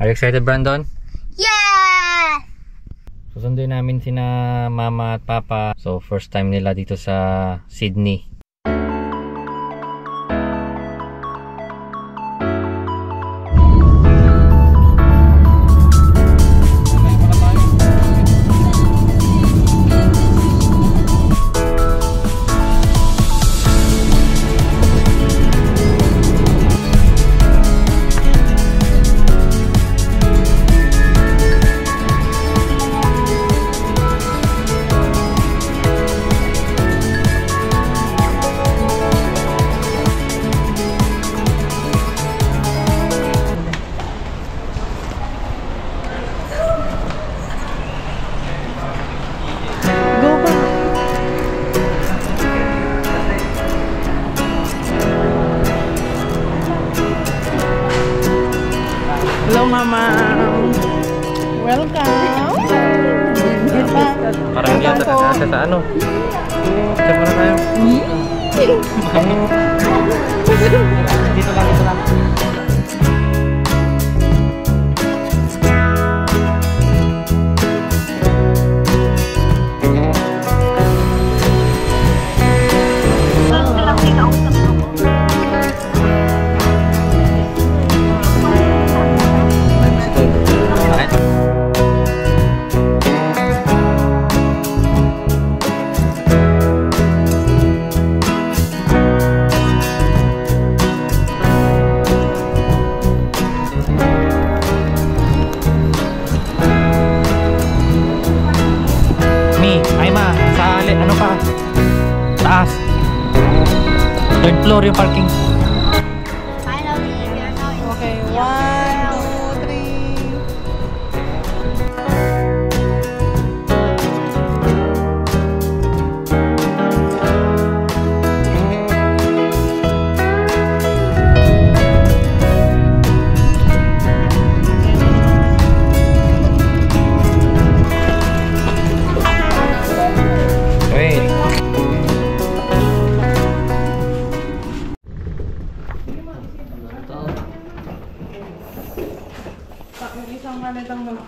Are you excited, Brandon? Yeah! Susunduin namin sina mama at papa. So, first time nila dito sa Sydney. Hello, Mama. Welcome. Parang hindi yata nasa sa ano. Diyan muna tayo. Dito lang, dito lang. Ano pa? Taas. Third floor yung parking. Okay, 1, 2, 3.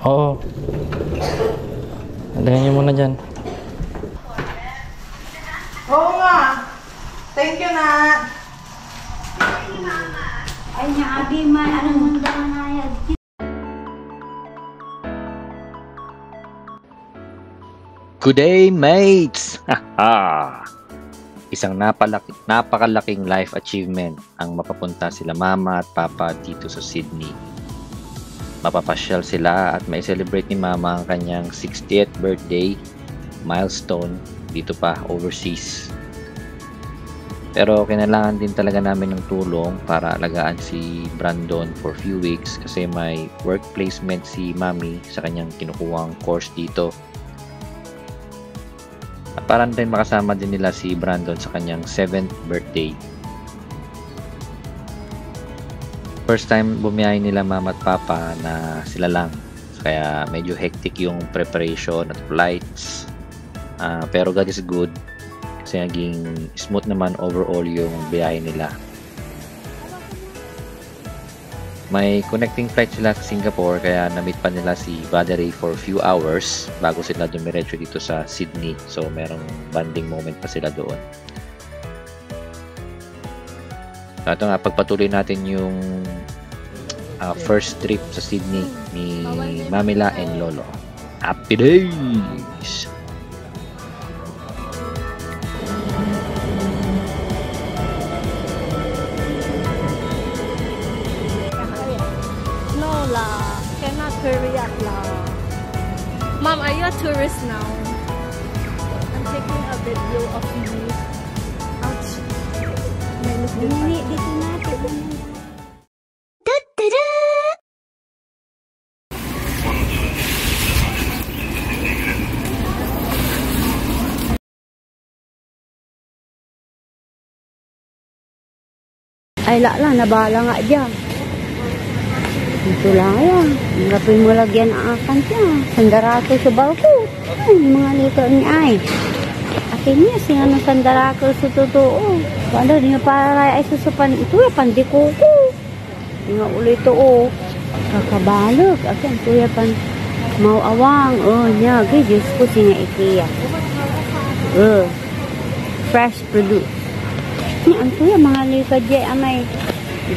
Oo. Andahan niyo muna dyan. Oo nga. Thank you, na. Ay, naabi man. Anong munda nga yan? Good day, mates! Haha! Isang napakalaking life achievement ang mapapunta sila mama at papa dito sa Sydney. Mapapasyal sila at may celebrate ni mama ang kanyang 60th birthday milestone dito pa overseas. Pero kinailangan din talaga namin ng tulong para alagaan si Brandon for few weeks kasi may work placement si mami sa kanyang kinukuhang course dito. At para din makasama din nila si Brandon sa kanyang 7th birthday. First time bumiyahe nila mama at papa na sila lang. Kaya medyo hectic yung preparation at flights. Pero God is good. Kasi naging smooth naman overall yung biyahe nila. May connecting flight sila sa Singapore kaya na-meet pa nila si Valerie for a few hours bago sila dumiretso dito sa Sydney. So merong bonding moment pa sila doon. Ito nga, pagpatuloy natin yung first trip sa Sydney ni Mamila and Lolo. Happy days! Lola, cannot hurry up lah. Mom, are you a tourist now? I'm taking a video of you. Ouch. Nini, dito natin. Ay, lala, nabala nga dyan. Ito lang yan. Ngapin mo lagyan ang akan siya. Sandarato sa barko. Ay, mga lito niya ay. Akin niya, sinano sandarato sa totoo. Wala, di nga para ay susupan. Ito, pandikuko. Di nga ulit ito, oh. Kakabalog. Akin, kuya pan mauawang. Oh, niya. Okay, Diyos ko singa IKEA. Fresh produce. Ang kuya, mga likad dyan, amay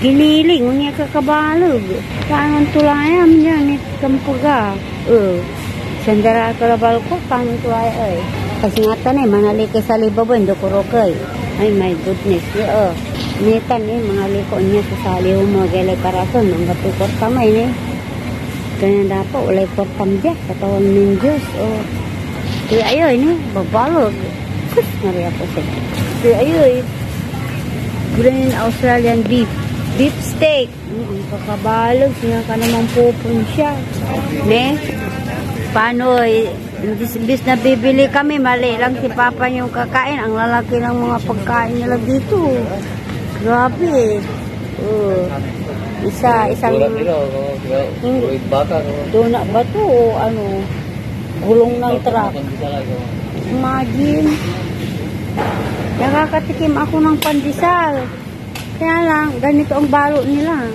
giniling. Unya kakabalog. Saan ang tulayam niya, ni Kampuga. Sandara kalabal ko, paano tulay ay. Kasi nga tanay, manalik sa libabo, hindi ko rokay. Ay, my goodness. Nitan mga liko niya sa saliw mo, galay parason, mga pikor kamay ni. Kanya dapat, ulay portam dyan, katawan ng Diyos. Kaya ayoy ni, babalog. Kus, nariya po siya. Kaya ayoy, green Australian beef. Beef steak. Ang kakabalog, siya ka naman pupun siya. Ne? Paano bis na bibili kami, mali lang si Papa yung kakain. Ang lalaki ng mga pagkain nila dito. Grabe. Isang donut ba to o ano? Gulong ng truck. Imagine. Nakakatikim ako ng pandesal. Kaya lang, ganito ang balot nila.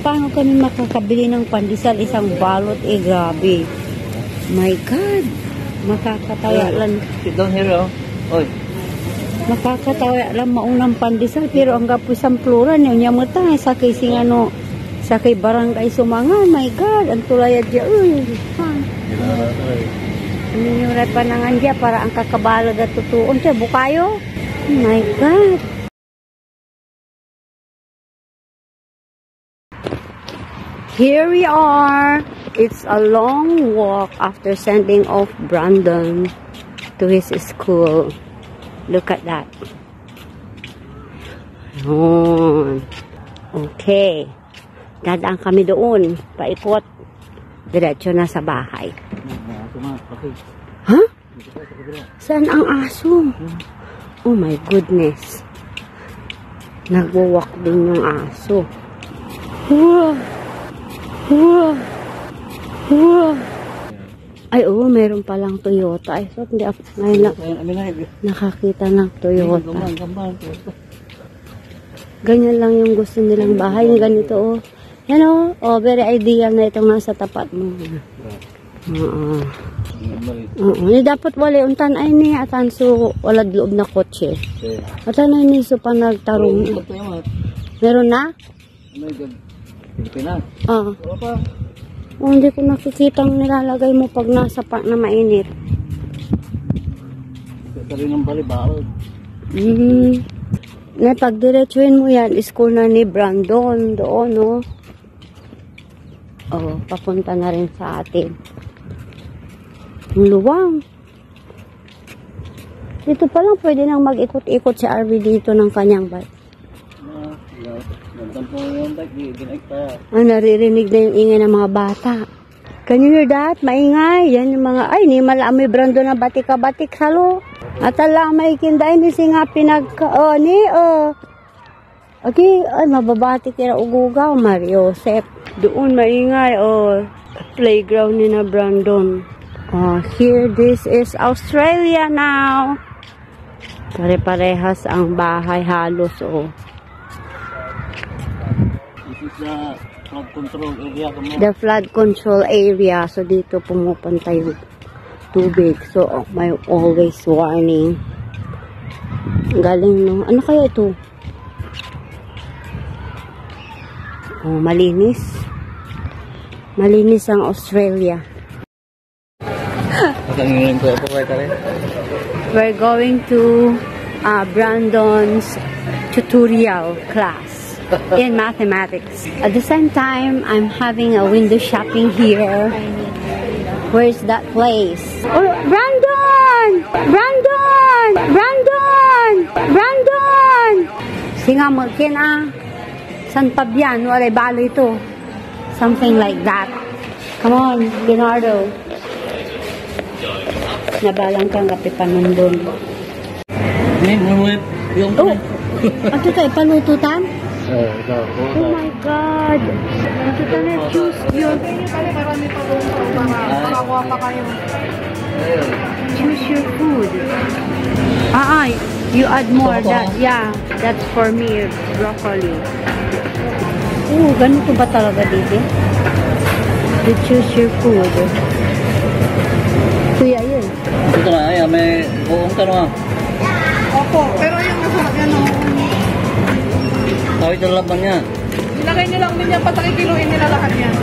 Paano kami makakabili ng pandesal? Isang balot, grabe. My God. Makakataya lang. Sit down here, Oy. Makakataya lang maunang pandesal. Pero ang gapo isang plural niya matay. Sakay sing ano, sakay barangay Sumangan. My God. Ang tulayad niya. Ninyuray pa nangan niya para ang kakabalag at tutuon siya. Bukayo. My God. Here we are. It's a long walk after sending off Brandon to his school. Look at that. Okay. Dadaan kami doon. Paikot. Diretso na sa bahay. Huh? Saan ang aso? Oh my goodness. Nagwo-walk din yung aso. Ay, meron palang Toyota. Ay, so, hindi ako ngayon nakakita ng Toyota. Ganyan lang yung gusto nilang bahay. Yung ganito, Yan, very ideal na itong nasa tapat mo. Dapat wala untan ay ni atan so wala loob na kotse. Atan ay ni so pa nagtarong. Meron na? Hindi ko nakikita ang nilalagay mo pag nasa park na mainit. Ito rin ang balibawag. Pagdiretsuhin mo yan, school na ni Brandon doon, no? Papunta na rin sa atin. Ang luwang. Dito pa lang pwede nang mag-ikot-ikot si RV dito ng kanyang bike. Naririnig na yung ingay ng mga bata. Can you hear that? Maingay. Yan yung mga, ni malami Brandon na batik-batik halo. At alang may kinday ni singa Okay, mababatik kira ugugaw. Mario Joseph. Doon maingay, playground ni na Brandon. Here, this is Australia now. Pare-parehas ang bahay halos, The flood control area. The flood control area. So, dito pumupunta yung tubig. So, may always warning. Galing, no? Ano kaya ito? Malinis. Malinis ang Australia. We're going to Brandon's tutorial class in mathematics. At the same time, I'm having a window shopping here. Where's that place? Brandon! Brandon! Brandon! Brandon! Singa mo, San Fabian, wala balo ito. Something like that. Come on, Leonardo. Nabalang kang kape panundon. Ito tayo, palututan? Oh my God! Ito tayo, choose your... Choose your food. You add more. That, yeah, that's for me, broccoli. Ganito ba talaga dito? You choose your food. Kuya, yun. Ito na, ay, may buong tanong. Opo, pero yung masarap yan, oh. Tawid na laban niya. Nilagay niyo lang din yan, patakikiluin nila lahat yan.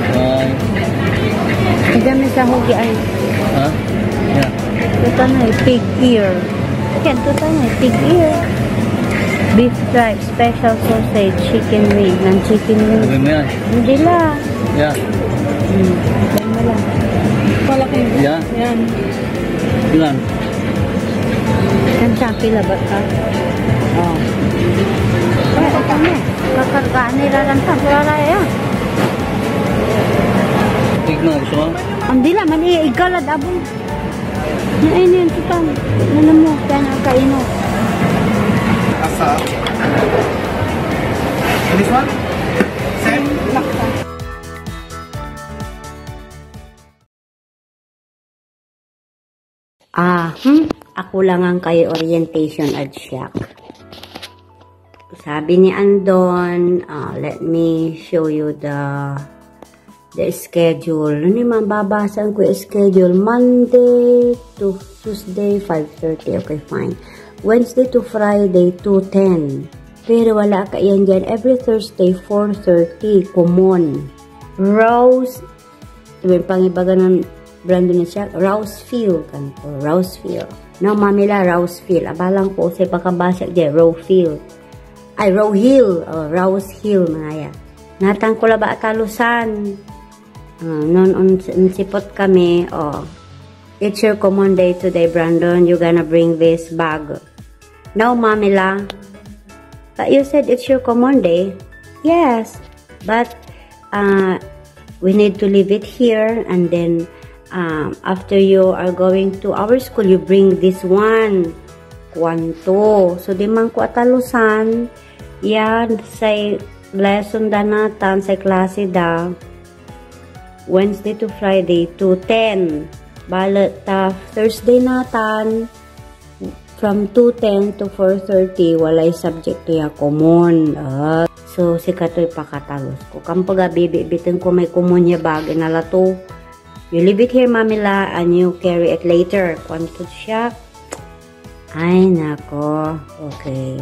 Ang dami sa hugi ay. Ha? Yeah. Ito na eh, pig ear. Yan, ito na eh, pig ear. Beef tripe, special sausage, chicken wing, non-chicken wing. Sabi mo yan. Hindi lang. Yeah. Sabi mo lang. Malaki. Yeah. Yan. Ilan? Yan sa pila ba ka? Oh. Ito kami. Kakargaan nila lang sa wala yan. Tig na, gusto mo? Hindi lang, man igalad abong. Ay, yan, ito. Ano mo, kaya nakakaino. Asa. This one? Same? Ako lang ang kay orientation at shack. Sabi ni Andon, let me show you the schedule. Ano yung mababasan ko yung schedule? Monday to Tuesday, 5:30. Okay, fine. Wednesday to Friday, 2:10. Pero wala ka yan dyan. Every Thursday, 4:30. Common. Rose, yung pangibaga ng brand niya siya, Rousefield. Kanto, Rousefield. No, mamila, Rousefield. Abalang po, sa pagkabasa dyan, Rowfield. Ay, Rowhill. Rousehill, mga yan. Natang ko ba atalusan? Noon sipot kami, it's your common day today, Brandon. You're gonna bring this bag. No, Mamila. But you said it's your common day. Yes. But, we need to leave it here. And then, after you are going to our school, you bring this one. Kwanto. So, di man ko atalusan. Yan, say, lesson da natan sa klase da Wednesday to Friday 2:10 balat ta Thursday natan from 2:10 to 4:30 walay subject to ya common. So si katoy pakatalos ko kampaga bibitin ko may common ya bag inalato. You leave it here, Mamila, and you carry it later. Kwanto siya. Ay nako. Okay.